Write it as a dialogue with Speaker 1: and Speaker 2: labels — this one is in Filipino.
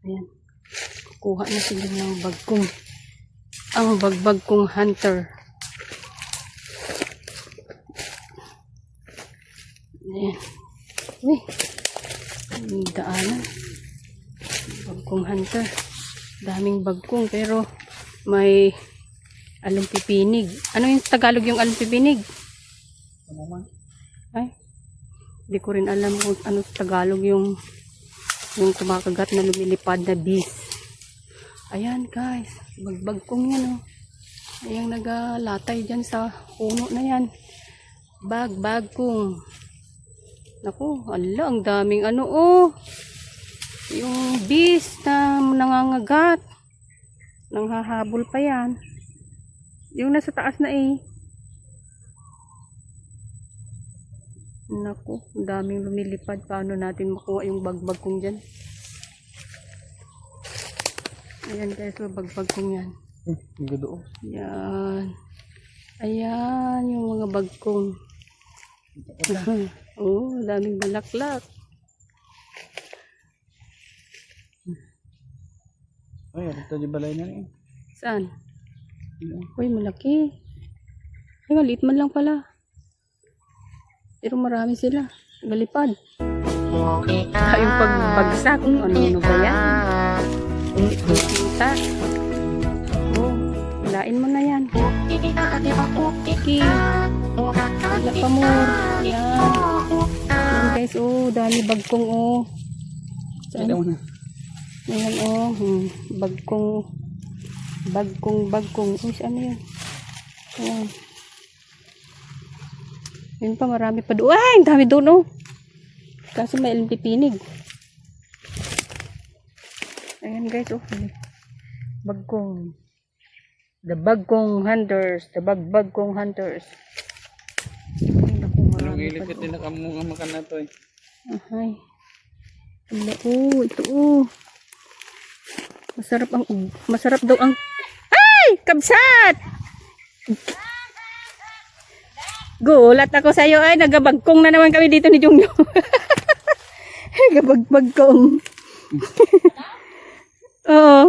Speaker 1: Ayan. Kukuha na sila ng bagkong. Ang bagbag kong hunter. Ayan. Uy. Ang daanan. Bagkong hunter. Daming bagkong pero may alampipinig. Ano yung Tagalog yung alampipinig? Ay. Hindi ko rin alam kung ano sa Tagalog yung kumakagat na lumilipad na bees. Ayan guys, bagbagkong yan oh. Ayan nagalatay dyan sa puno na yan. Bagkong. Naku, ala, ang daming ano oh. Yung bees na nangangagat. Nanghahabol pa yan. Yung nasa taas na eh. Naku, ang daming lumilipad. Paano natin makuha yung bagbagkong dyan? Ayan guys, so bagbagkong yan.
Speaker 2: Gado.
Speaker 1: Ayan. Ayan yung mga bagkong. Oh, daming balaklak.
Speaker 2: Ay, ito di balay na eh.
Speaker 1: Saan? Uy, malaki. Ay, maliit man lang pala. Pero marami sila. Galipad. Yung pagbagsak. Ano ba yan? Kita. Oh, hilain mo na yan. Okay. Wala pa more. Yan. Yan guys, oh, dami bagkong oh. Saan? Ayan oh, bagkong. Uy, ano yan? Ayan. Yun pa, marami pa doon. Ay, ang dami doon oh. Kaso may pipinig. Ayan guys, oh. Bagkong. The bagkong hunters. The bagkong hunters. Ay, naku, marami pa
Speaker 2: Ilipit din na kamo makan na to eh.
Speaker 1: Ay. Ala, oh, ito oh. Masarap daw ang ay! Kabsat! Gulat ako sa iyo ay nagabagkong na naman kami dito ni Jungyo. Nagabagbagkong. Oo.